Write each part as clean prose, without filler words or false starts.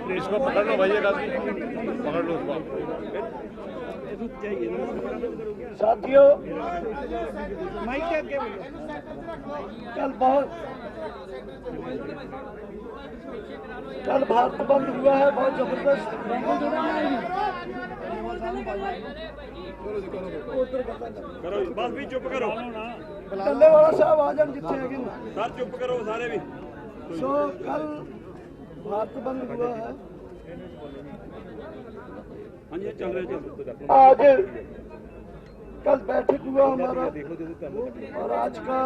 इसको पकड़ लो भाई, पकड़ लो उसको। साथियों, कल भारत बंद हुआ है, बहुत जबरदस्त। करो बस भी, चुप करो टल्ले वाला साहब आ जान जितने है सर, चुप करो सारे भी। सो कल भारत बंद हुआ है। हाँ जी, चल रहे आज कल बैठक हुआ हमारा, और आज का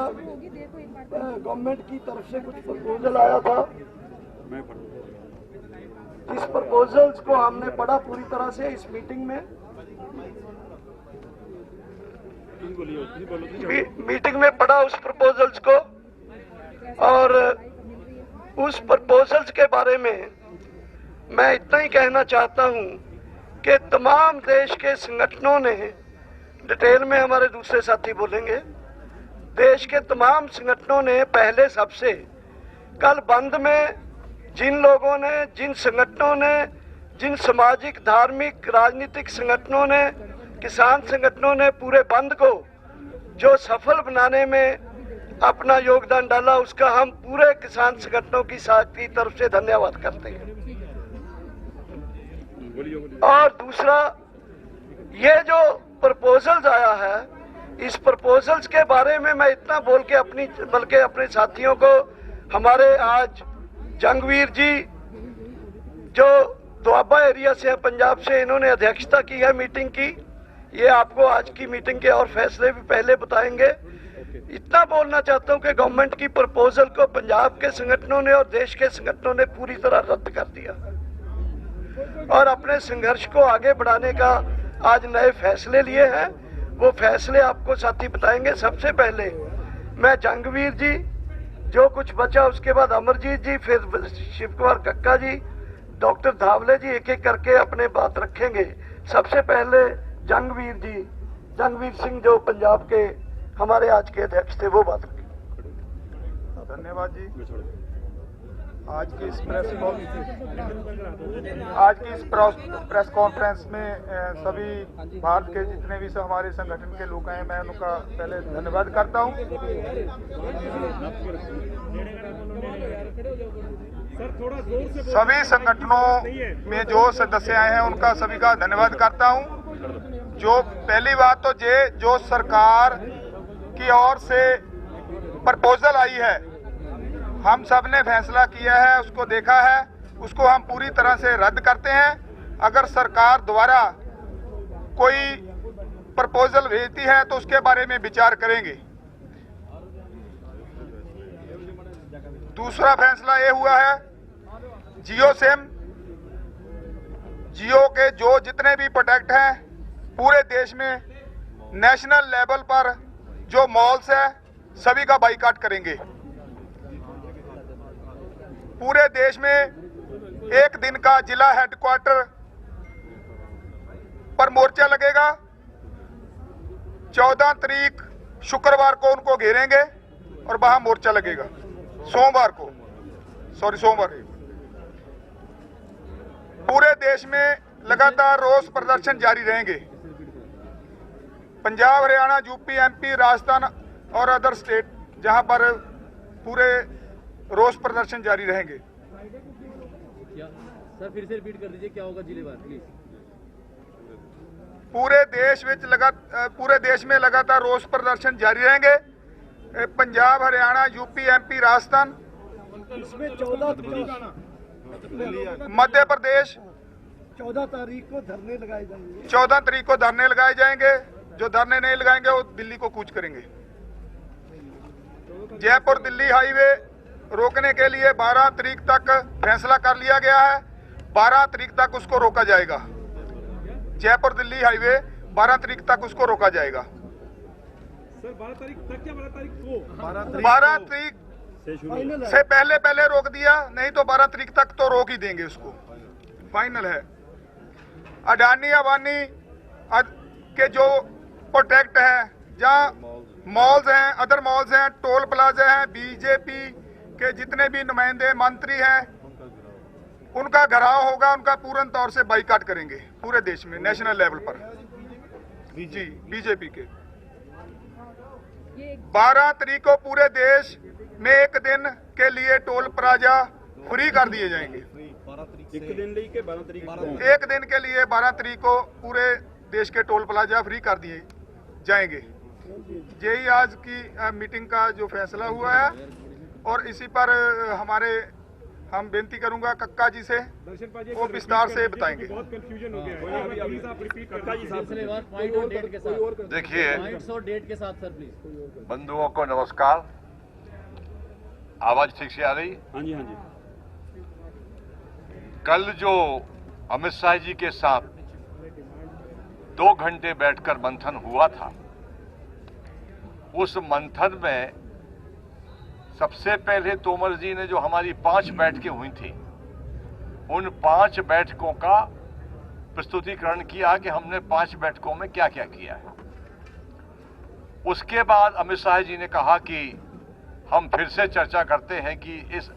गवर्नमेंट की तरफ से कुछ प्रपोजल आया था। इस प्रपोजल्स को हमने पढ़ा पूरी तरह से इस मीटिंग में। मीटिंग में पढ़ा उस प्रपोजल्स को, और उस प्रपोजल्स के बारे में मैं इतना ही कहना चाहता हूं कि तमाम देश के संगठनों ने, डिटेल में हमारे दूसरे साथी बोलेंगे, देश के तमाम संगठनों ने पहले सबसे कल बंद में जिन लोगों ने, जिन संगठनों ने, जिन सामाजिक, धार्मिक, राजनीतिक संगठनों ने, किसान संगठनों ने पूरे बंद को जो सफल बनाने में अपना योगदान डाला, उसका हम पूरे किसान संगठनों की तरफ से धन्यवाद करते हैं। और दूसरा, ये जो प्रपोजल्स आया है, इस प्रपोजल्स के बारे में मैं इतना बोल के बल्कि अपने साथियों को, हमारे आज जंगवीर जी जो दोआबा एरिया से है, पंजाब से, इन्होंने अध्यक्षता की है मीटिंग की। ये आपको आज की मीटिंग के और फैसले भी पहले बताएंगे। इतना बोलना चाहता हूं कि गवर्नमेंट की प्रपोजल को पंजाब के संगठनों ने और देश के संगठनों ने पूरी तरह रद्द कर दिया, और अपने संघर्ष को आगे बढ़ाने का आज नए फैसले लिए हैं। वो फैसले आपको साथी बताएंगे। सबसे पहले मैं जंगवीर जी, जो कुछ बचा उसके बाद अमरजीत जी, फिर शिव कुमार कक्का जी, डॉक्टर धावले जी, एक एक करके अपने बात रखेंगे। सबसे पहले जंगवीर जी, जंगवीर सिंह जो पंजाब के हमारे आज के अध्यक्ष थे, वो बात रखेंगे। धन्यवाद जी। आज की इस प्रेस कॉन्फ्रेंस में सभी भारत के जितने भी हमारे संगठन के लोग हैं, मैं उनका पहले धन्यवाद करता हूं। सभी संगठनों में जो सदस्य आए हैं उनका सभी का धन्यवाद करता हूं। जो पहली बात तो जो सरकार की ओर से प्रपोजल आई है, हम सब ने फैसला किया है, उसको देखा है, उसको हम पूरी तरह से रद्द करते हैं। अगर सरकार द्वारा कोई प्रपोजल भेजती है तो उसके बारे में विचार करेंगे। दूसरा फैसला ये हुआ है, जियो सिम, जियो के जो जितने भी प्रोडक्ट हैं पूरे देश में नेशनल लेवल पर जो मॉल्स है सभी का बाइकाट करेंगे। पूरे देश में एक दिन का जिला हेडक्वार्टर पर मोर्चा लगेगा। 14 तारीख शुक्रवार को उनको घेरेंगे और वहां मोर्चा लगेगा। सोमवार पूरे देश में लगातार रोष प्रदर्शन जारी रहेंगे। पंजाब, हरियाणा, यूपी, एमपी, राजस्थान और अदर स्टेट, जहां पर पूरे रोष प्रदर्शन जारी रहेंगे। सर फिर से रिपीट कर दीजिए, क्या होगा जिलेवार प्लीज। पूरे देश में लगातार रोष प्रदर्शन जारी रहेंगे। पंजाब, हरियाणा, यूपी, एमपी, राजस्थान, इसमें 14 मध्य प्रदेश 14 तारीख को धरने लगाए जाएंगे। 14 तारीख को धरने लगाए जाएंगे। जो धरने नहीं लगाएंगे वो दिल्ली को कूच करेंगे। जयपुर दिल्ली हाईवे रोकने के लिए 12 तारीख तक फैसला कर लिया गया है। 12 तारीख तक उसको रोका जाएगा। जयपुर दिल्ली हाईवे 12 तारीख तक उसको रोका जाएगा। सर 12 तारीख तक क्या, 12 तारीख को? 12 तारीख से पहले रोक दिया, नहीं तो 12 तारीख तक तो रोक ही देंगे उसको, फाइनल है। अडानी अंबानी के जो प्रोटेक्ट है, जहाँ मॉल्स हैं, अदर मॉल्स हैं, टोल प्लाजा हैं, बीजेपी के जितने भी नुमाइंदे मंत्री हैं, उनका घराव होगा, उनका पूर्ण तौर से बाइकाट करेंगे पूरे देश में, नेशनल लेवल पर। जी, बीजेपी के 12 तारीख को पूरे देश में एक दिन के लिए टोल प्लाजा फ्री कर दिए जाएंगे। एक दिन ਲਈ के 12 तारीख एक दिन के लिए 12 तारीख को पूरे देश के टोल प्लाजा फ्री कर दिए जाएंगे। यही आज की मीटिंग का जो फैसला हुआ है, और इसी पर हम बेनती करूंगा कक्का जी से, वो विस्तार से बताएंगे। बहुत कंफ्यूजन हो गया है, प्लीज आप रिपीट कक्का जी साहब। सिलसिले वार पॉइंट और डेट के साथ, देखिए पॉइंट्स और डेट के साथ सर प्लीज। बंधुओं को नमस्कार। आवाज ठीक से आ रही? हाँ जी, हाँ जी। कल जो अमित शाह जी के साथ 2 घंटे बैठकर मंथन हुआ था, उस मंथन में सबसे पहले तोमर जी ने जो हमारी 5 बैठकें हुई थी, उन 5 बैठकों का प्रस्तुतिकरण किया कि हमने 5 बैठकों में क्या क्या किया है। उसके बाद अमित शाह जी ने कहा कि हम फिर से चर्चा करते हैं कि इस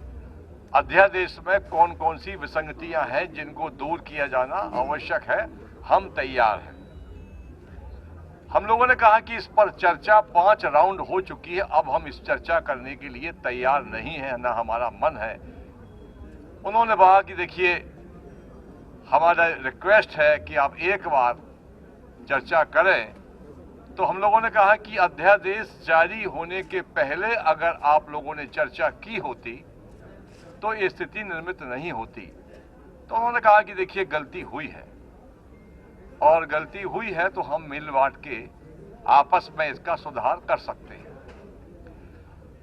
अध्यादेश में कौन कौन सी विसंगतियां हैं जिनको दूर किया जाना आवश्यक है, हम तैयार हैं। हम लोगों ने कहा कि इस पर चर्चा 5 राउंड हो चुकी है, अब हम इस चर्चा करने के लिए तैयार नहीं है, ना हमारा मन है। उन्होंने कहा कि देखिए, हमारा रिक्वेस्ट है कि आप एक बार चर्चा करें। तो हम लोगों ने कहा कि अध्यादेश जारी होने के पहले अगर आप लोगों ने चर्चा की होती तो ये स्थिति निर्मित नहीं होती। तो उन्होंने कहा कि देखिए, गलती हुई है, और गलती हुई है तो हम मिल बांट के आपस में इसका सुधार कर सकते हैं।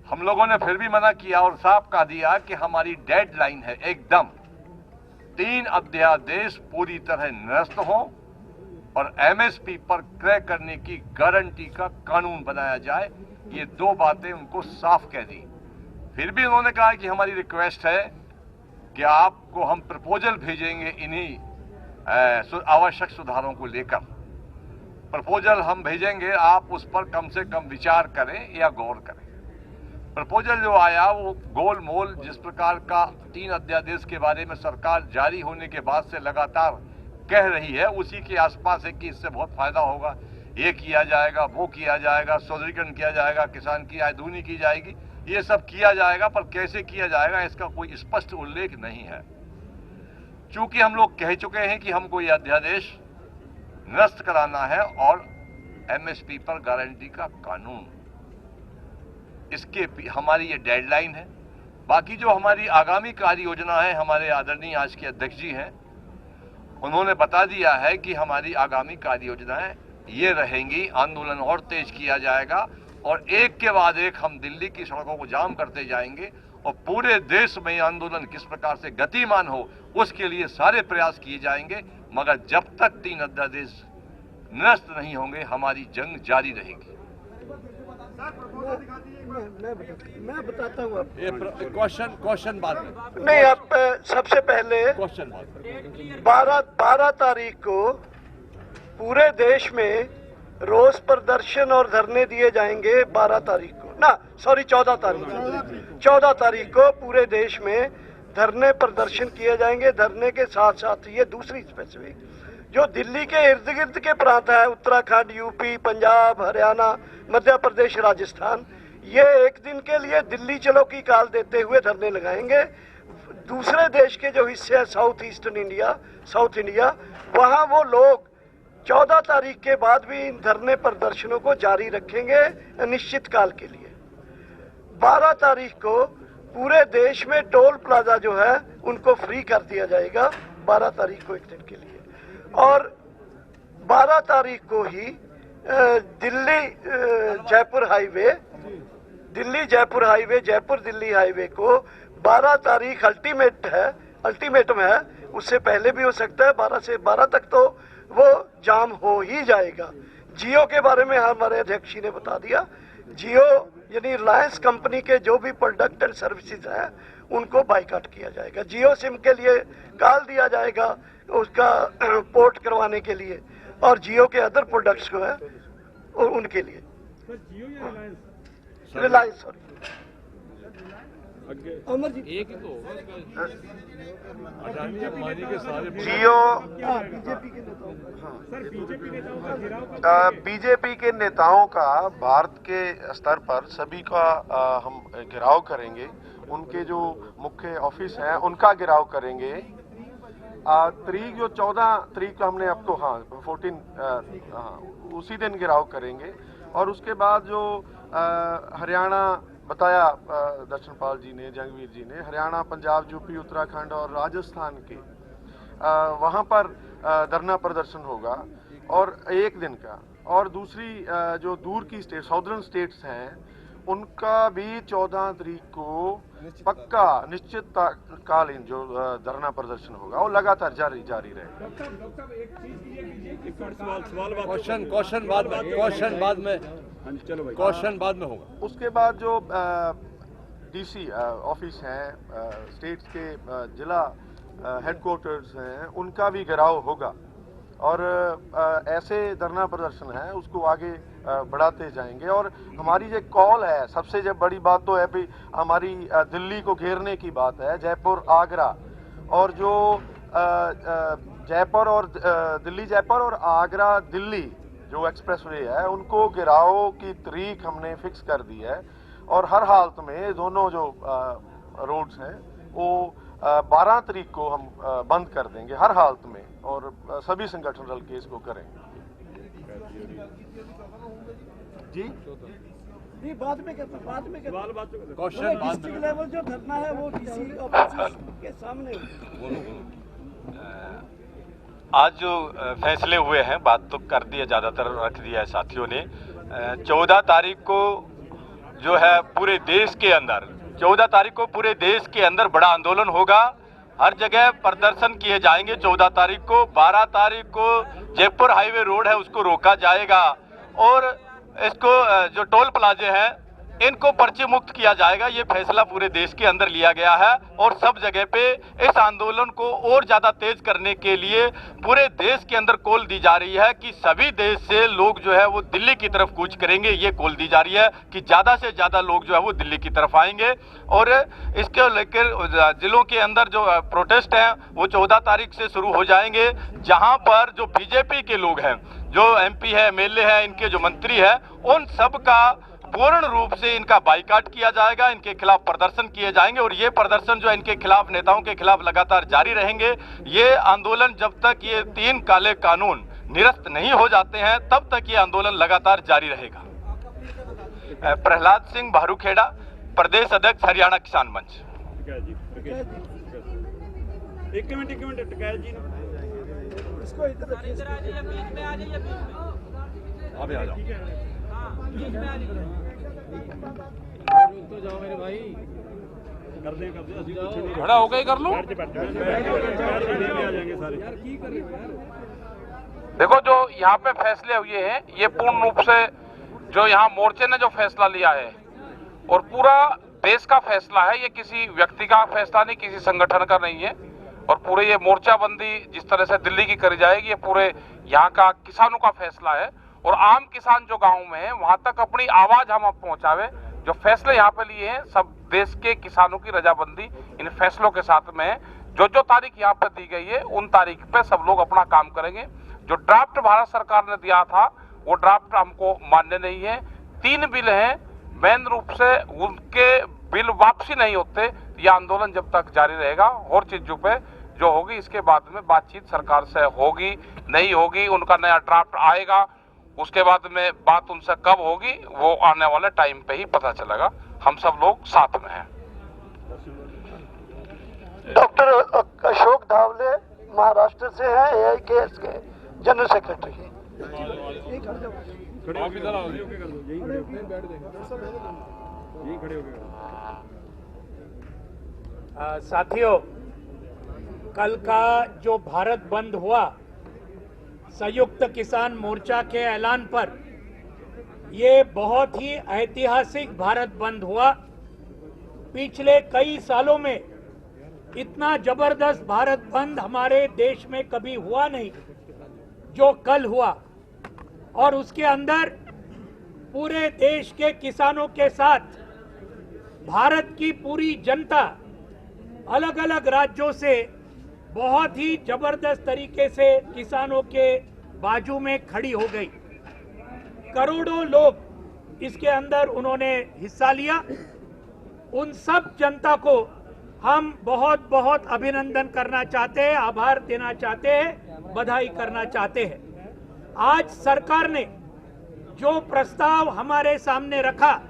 हम लोगों ने फिर भी मना किया और साफ कह दिया कि हमारी डेडलाइन है एकदम 3 अध्यादेश पूरी तरह निरस्त हो और एमएसपी पर क्रय करने की गारंटी का कानून बनाया जाए। ये 2 बातें उनको साफ कह दी। फिर भी उन्होंने कहा कि हमारी रिक्वेस्ट है कि आपको हम प्रपोजल भेजेंगे इन्हीं आवश्यक सुधारों को लेकर। प्रपोजल हम भेजेंगे, आप उस पर कम से कम विचार करें या गौर करें। प्रपोजल जो आया वो गोल मोल जिस प्रकार का 3 अध्यादेश के बारे में सरकार जारी होने के बाद से लगातार कह रही है, उसी के आसपास है कि इससे बहुत फायदा होगा, ये किया जाएगा, वो किया जाएगा, सुदृढ़ीकरण किया जाएगा, किसान की आय दूनी की जाएगी, ये सब किया जाएगा, पर कैसे किया जाएगा इसका कोई स्पष्ट उल्लेख नहीं है। चूंकि हम लोग कह चुके हैं कि हमको यह अध्यादेश निरस्त कराना है और एमएसपी पर गारंटी का कानून, इसके हमारी ये डेडलाइन है। बाकी जो हमारी आगामी कार्य योजना है, हमारे आदरणीय आज के अध्यक्ष जी हैं, उन्होंने बता दिया है कि हमारी आगामी कार्य योजनाएं ये रहेंगी। आंदोलन और तेज किया जाएगा और एक के बाद एक हम दिल्ली की सड़कों को जाम करते जाएंगे और पूरे देश में आंदोलन किस प्रकार से गतिमान हो उसके लिए सारे प्रयास किए जाएंगे। मगर जब तक 3 अध्यादेश निरस्त नहीं होंगे, हमारी जंग जारी रहेगी। मैं बताता हूँ क्वेश्चन बात नहीं, आप सबसे पहले क्वेश्चन बात 12 तारीख को पूरे देश में रोज प्रदर्शन और धरने दिए जाएंगे। 12 तारीख को ना, सॉरी 14 तारीख को पूरे देश में धरने प्रदर्शन किए जाएंगे। धरने के साथ साथ ये दूसरी स्पेसिफिक जो दिल्ली के इर्द गिर्द के प्रांत है, उत्तराखंड, यूपी, पंजाब, हरियाणा, मध्य प्रदेश, राजस्थान, ये एक दिन के लिए दिल्ली चलो की काल देते हुए धरने लगाएंगे। दूसरे देश के जो हिस्से हैं south eastern India, south India, वहाँ वो लोग 14 तारीख के बाद भी इन धरने प्रदर्शनों को जारी रखेंगे अनिश्चित काल के लिए। 12 तारीख को पूरे देश में टोल प्लाजा जो है उनको फ्री कर दिया जाएगा, 12 तारीख को एक दिन के लिए। और 12 तारीख को ही दिल्ली जयपुर हाईवे, जयपुर दिल्ली हाईवे को 12 तारीख अल्टीमेटम है, उससे पहले भी हो सकता है। 12 से 12 तक तो वो जाम हो ही जाएगा। जियो के बारे में हमारे अध्यक्ष जी ने बता दिया। जियो यानी रिलायंस कंपनी के जो भी प्रोडक्ट एंड सर्विसेज हैं उनको बाइकाट किया जाएगा। जियो सिम के लिए कॉल दिया जाएगा उसका पोर्ट करवाने के लिए, और जियो के अदर प्रोडक्ट्स को है और उनके लिए। सर जियो या रिलायंस? रिलायंस, सॉरी अमरजीत एक ही तो अडानी अंबानी के सारे जियो बीजेपी के नेताओं सर बीजेपी नेताओं का घेराव बीजेपी के नेताओं का भारत के स्तर पर सभी का हम घेराव करेंगे। उनके जो मुख्य ऑफिस हैं उनका घेराव करेंगे। तारीख जो 14 तारीख को हमने अब तो 14 उसी दिन घेराव करेंगे। और उसके बाद जो हरियाणा बताया दर्शनपाल जी ने, जंगवीर जी ने, हरियाणा, पंजाब, यूपी, उत्तराखंड और राजस्थान के वहाँ पर धरना प्रदर्शन होगा और एक दिन का। और दूसरी जो दूर की स्टेट, साउदर्न स्टेट्स हैं, उनका भी 14 तारीख को पक्का निश्चितकालीन जो धरना प्रदर्शन होगा वो लगातार जारी रहेगा। डॉक्टर साहब एक चीज ये सवाल क्वेश्चन बाद में हाँ जी चलो भाई क्वेश्चन बाद में होगा। उसके बाद जो डीसी ऑफिस हैं, स्टेट्स के जिला हेडक्वार्टर्स हैं, उनका भी घेराव होगा। और ऐसे धरना प्रदर्शन है उसको आगे बढ़ाते जाएंगे। और हमारी जो कॉल है, सबसे जब बड़ी बात तो है भी हमारी दिल्ली को घेरने की बात है, जयपुर, आगरा, और जो जयपुर और दिल्ली, जयपुर और आगरा दिल्ली जो एक्सप्रेसवे है, उनको घेराव की तारीख हमने फिक्स कर दी है। और हर हालत में दोनों जो रोड्स हैं वो 12 तारीख को हम बंद कर देंगे हर हालत में। और सभी संगठन रल के इसको करेंगे। जी नहीं, बाद में सवाल बात क्वेश्चन बाद डिस्ट्रिक्ट लेवल जो धरना है वो डीसी ऑफिस के सामने आज जो फैसले हुए हैं, बात तो कर दिया, ज़्यादातर रख दिया है साथियों ने। 14 तारीख को जो है पूरे देश के अंदर 14 तारीख को पूरे देश के अंदर बड़ा आंदोलन होगा। हर जगह प्रदर्शन किए जाएंगे। 14 तारीख को, 12 तारीख को जयपुर हाईवे रोड है उसको रोका जाएगा और इसको जो टोल प्लाजे हैं इनको पर्चे मुक्त किया जाएगा। ये फैसला पूरे देश के अंदर लिया गया है और सब जगह पे इस आंदोलन को और ज्यादा तेज करने के लिए पूरे देश के अंदर कॉल दी जा रही है कि सभी देश से लोग जो है वो दिल्ली की तरफ कूच करेंगे। ये कॉल दी जा रही है कि ज्यादा से ज्यादा लोग जो है वो दिल्ली की तरफ आएंगे। और इसके लेकर जिलों के अंदर जो प्रोटेस्ट हैं वो 14 तारीख से शुरू हो जाएंगे, जहां पर जो बीजेपी के लोग हैं, जो एमपी है, एमएलए है, इनके जो मंत्री है, उन सब का पूर्ण रूप से इनका बाइकाट किया जाएगा। इनके खिलाफ प्रदर्शन किए जाएंगे और ये प्रदर्शन जो इनके खिलाफ, नेताओं के खिलाफ लगातार जारी रहेंगे। ये आंदोलन जब तक ये 3 काले कानून निरस्त नहीं हो जाते हैं तब तक ये आंदोलन लगातार जारी रहेगा। प्रहलाद सिंह भारूखेड़ा, प्रदेश अध्यक्ष, हरियाणा किसान मंच। एक मिनट टिकैत जी इसको इधर अभी आ जाओ। तो जाओ मेरे भाई, कर दें खड़ा होकर ही कर लो। आ जाएंगे सारे। देखो, जो यहाँ पे फैसले हुए हैं ये पूर्ण रूप से जो यहाँ मोर्चे ने जो फैसला लिया है और पूरा देश का फैसला है। ये किसी व्यक्ति का फैसला नहीं, किसी संगठन का नहीं है। और पूरे ये मोर्चाबंदी जिस तरह से दिल्ली की करी जाएगी, ये पूरे यहाँ का किसानों का फैसला है। और आम किसान जो गाँव में है वहां तक अपनी आवाज हम अब पहुंचावे। जो फैसले यहाँ पे लिए हैं सब देश के किसानों की रजामंदी इन फैसलों के साथ में है। जो तारीख यहाँ पे दी गई है उन तारीख पे सब लोग अपना काम करेंगे। जो ड्राफ्ट भारत सरकार ने दिया था वो ड्राफ्ट हमको मान्य नहीं है। 3 बिल हैं, मेन रूप से उनके बिल वापसी नहीं होते। ये आंदोलन जब तक जारी रहेगा और चीजों पे जो होगी इसके बाद में बातचीत सरकार से होगी नहीं होगी, उनका नया ड्राफ्ट आएगा, उसके बाद में बात उनसे कब होगी वो आने वाले टाइम पे ही पता चलेगा। हम सब लोग साथ में हैं। डॉक्टर अशोक धावले महाराष्ट्र से हैं, AIKS के जनरल सेक्रेटरी। साथियों, कल का जो भारत बंद हुआ संयुक्त किसान मोर्चा के ऐलान पर, ये बहुत ही ऐतिहासिक भारत बंद हुआ। पिछले कई सालों में इतना जबरदस्त भारत बंद हमारे देश में कभी हुआ नहीं जो कल हुआ। और उसके अंदर पूरे देश के किसानों के साथ भारत की पूरी जनता अलग अलग राज्यों से बहुत ही जबरदस्त तरीके से किसानों के बाजू में खड़ी हो गई। करोड़ों लोग इसके अंदर उन्होंने हिस्सा लिया। उन सब जनता को हम बहुत बहुत अभिनंदन करना चाहते हैं, आभार देना चाहते हैं, बधाई करना चाहते हैं। आज सरकार ने जो प्रस्ताव हमारे सामने रखा,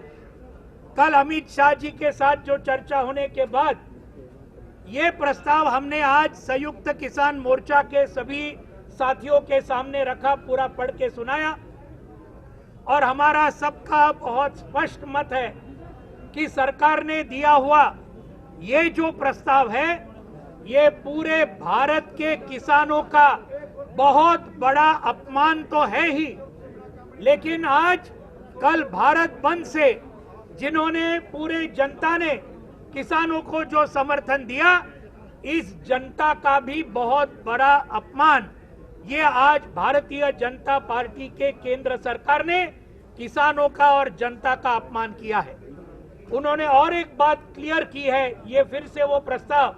कल अमित शाह जी के साथ जो चर्चा होने के बाद ये प्रस्ताव हमने आज संयुक्त किसान मोर्चा के सभी साथियों के सामने रखा, पूरा पढ़ के सुनाया और हमारा सबका बहुत स्पष्ट मत है कि सरकार ने दिया हुआ ये जो प्रस्ताव है, ये पूरे भारत के किसानों का बहुत बड़ा अपमान तो है ही, लेकिन आज कल भारत बंद से जिन्होंने पूरे जनता ने किसानों को जो समर्थन दिया, इस जनता का भी बहुत बड़ा अपमान ये आज भारतीय जनता पार्टी के केंद्र सरकार ने किसानों का और जनता का अपमान किया है। उन्होंने और एक बात क्लियर की है, ये फिर से वो प्रस्ताव,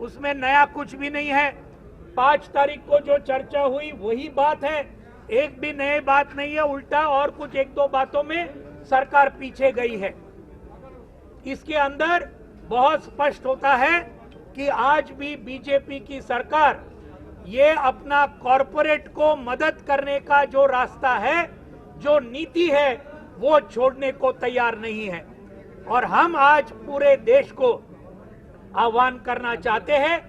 उसमें नया कुछ भी नहीं है। 5 तारीख को जो चर्चा हुई वही बात है, एक भी नई बात नहीं है, उल्टा और कुछ 1-2 बातों में सरकार पीछे गई है। इसके अंदर बहुत स्पष्ट होता है कि आज भी बीजेपी की सरकार ये अपना कॉरपोरेट को मदद करने का जो रास्ता है, जो नीति है, वो छोड़ने को तैयार नहीं है। और हम आज पूरे देश को आह्वान करना चाहते हैं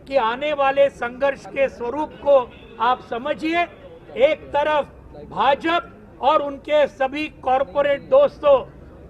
कि आने वाले संघर्ष के स्वरूप को आप समझिए। एक तरफ भाजपा और उनके सभी कॉरपोरेट दोस्तों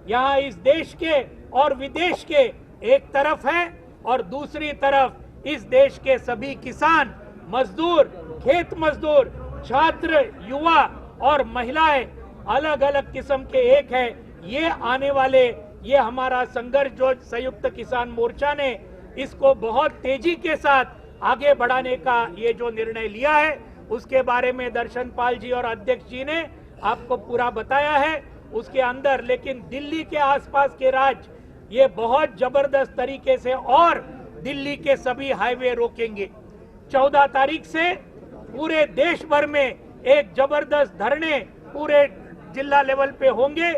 यहाँ इस देश के और विदेश के एक तरफ है, और दूसरी तरफ इस देश के सभी किसान, मजदूर, खेत मजदूर, छात्र, युवा और महिलाएं अलग अलग किस्म के एक है। ये आने वाले ये हमारा संघर्ष जो संयुक्त किसान मोर्चा ने इसको बहुत तेजी के साथ आगे बढ़ाने का ये जो निर्णय लिया है, उसके बारे में दर्शन पाल जी और अध्यक्ष जी ने आपको पूरा बताया है। उसके अंदर लेकिन दिल्ली के आसपास के राज्य ये बहुत जबरदस्त तरीके से और दिल्ली के सभी हाईवे रोकेंगे। 14 तारीख से पूरे देश भर में एक जबरदस्त धरने पूरे जिला लेवल पे होंगे।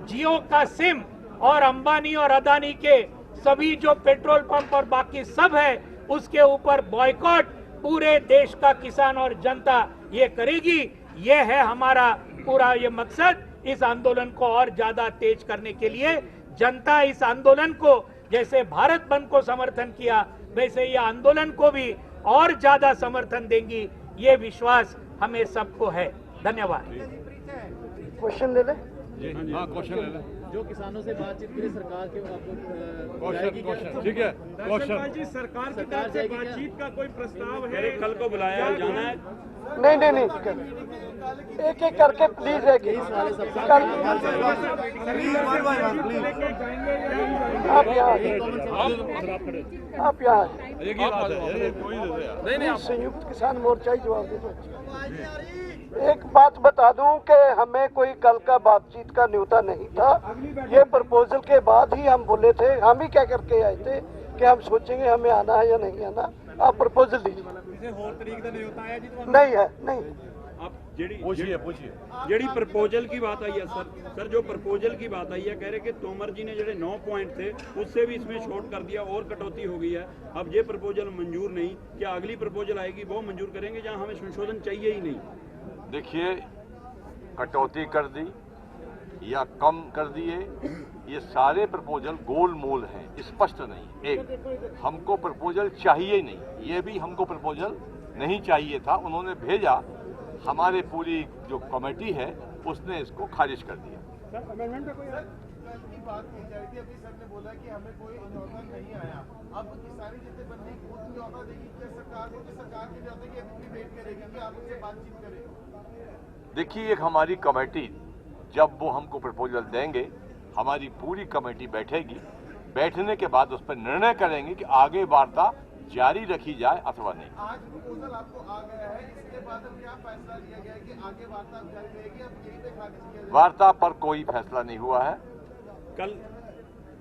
जियो का सिम और अंबानी और अदानी के सभी जो पेट्रोल पंप और बाकी सब है, उसके ऊपर बॉयकॉट पूरे देश का किसान और जनता ये करेगी। ये है हमारा पूरा ये मकसद। इस आंदोलन को और ज्यादा तेज करने के लिए जनता इस आंदोलन को जैसे भारत बंद को समर्थन किया, वैसे ये आंदोलन को भी और ज्यादा समर्थन देंगी, ये विश्वास हमें सबको है। धन्यवाद। क्वेश्चन ले ले। हाँ, क्वेश्चन ले ले। जो किसानों से बातचीत करी सरकार के क्वेश्चन ठीक है। क्वेश्चन जी, सरकार की तरफ से बातचीत का कोई प्रस्ताव है? कल को बुलाया जाना है? नहीं, एक एक करके प्लीज है कि आप यहाँ संयुक्त किसान मोर्चा ही जवाब दे दो। एक बात बता दूं कि हमें कोई कल का बातचीत का न्योता नहीं था। ये प्रपोजल के बाद ही हम बोले थे, हम ही क्या करके आए थे कि हम सोचेंगे हमें आना है या नहीं आना। आप प्रपोजल दीजिए। नहीं है, नहीं। आप ਜਿਹੜੀ प्रपोजल की बात आई है सर जो प्रपोजल की बात आई है, कह रहे कि तोमर जी ने जो 9 पॉइंट थे उससे भी इसमें शॉर्ट कर दिया और कटौती हो गई है। अब ये प्रपोजल मंजूर नहीं, क्या अगली प्रपोजल आएगी वो मंजूर करेंगे जहां हमें संशोधन चाहिए ही नहीं? देखिए, कटौती कर दी या कम कर दिए, ये सारे प्रपोजल गोलमोल हैं, स्पष्ट नहीं। एक हमको प्रपोजल चाहिए ही नहीं, ये भी हमको प्रपोजल नहीं चाहिए था। उन्होंने भेजा, हमारे पूरी जो कमेटी है उसने इसको खारिज कर दिया। अमेंडमेंट में कोई की बात की जा रही थी, अभी सर ने बोला कि हमें कोई न्योता नहीं आया। अब किसानी जथेबंदी खुद न्योता देगी क्या सरकार को, कि सरकार की न्योता की अभी वेट करेगी कि आप उससे बातचीत करें? देखिए, एक हमारी कमेटी, जब वो हमको प्रपोजल देंगे, हमारी पूरी कमेटी बैठेगी, बैठने के बाद उस पर निर्णय करेंगे कि आगे वार्ता जारी रखी जाए अथवा नहीं। आज प्रपोजल आपको आ गया है, इसके बाद अब क्या फैसला लिया गया है कि आगे वार्ता जारी रहेगी? अब यही पे खारिज किया जाएगा? वार्ता पर कोई फैसला नहीं हुआ है।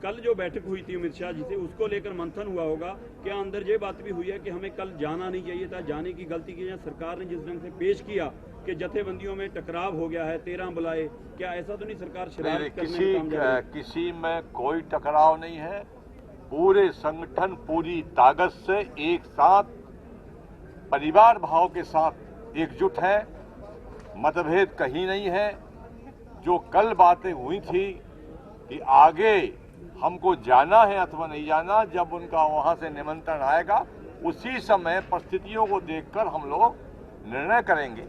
कल जो बैठक हुई थी अमित शाह जी से, उसको लेकर मंथन हुआ होगा। क्या अंदर ये बात भी हुई है कि हमें कल जाना नहीं चाहिए था, जाने की गलती की है? सरकार ने जिस ढंग से पेश किया कि जथेबंदियों में टकराव हो गया है, 13 बुलाए, क्या ऐसा तो नहीं सरकार शरारत करने में काम जा रही है? किसी में कोई टकराव नहीं है। पूरे संगठन पूरी ताकत से एक साथ परिवार भाव के साथ एकजुट है, मतभेद कहीं नहीं है। जो कल बातें हुई थी कि आगे हमको जाना है अथवा नहीं जाना, जब उनका वहां से निमंत्रण आएगा उसी समय परिस्थितियों को देखकर हम लोग निर्णय करेंगे।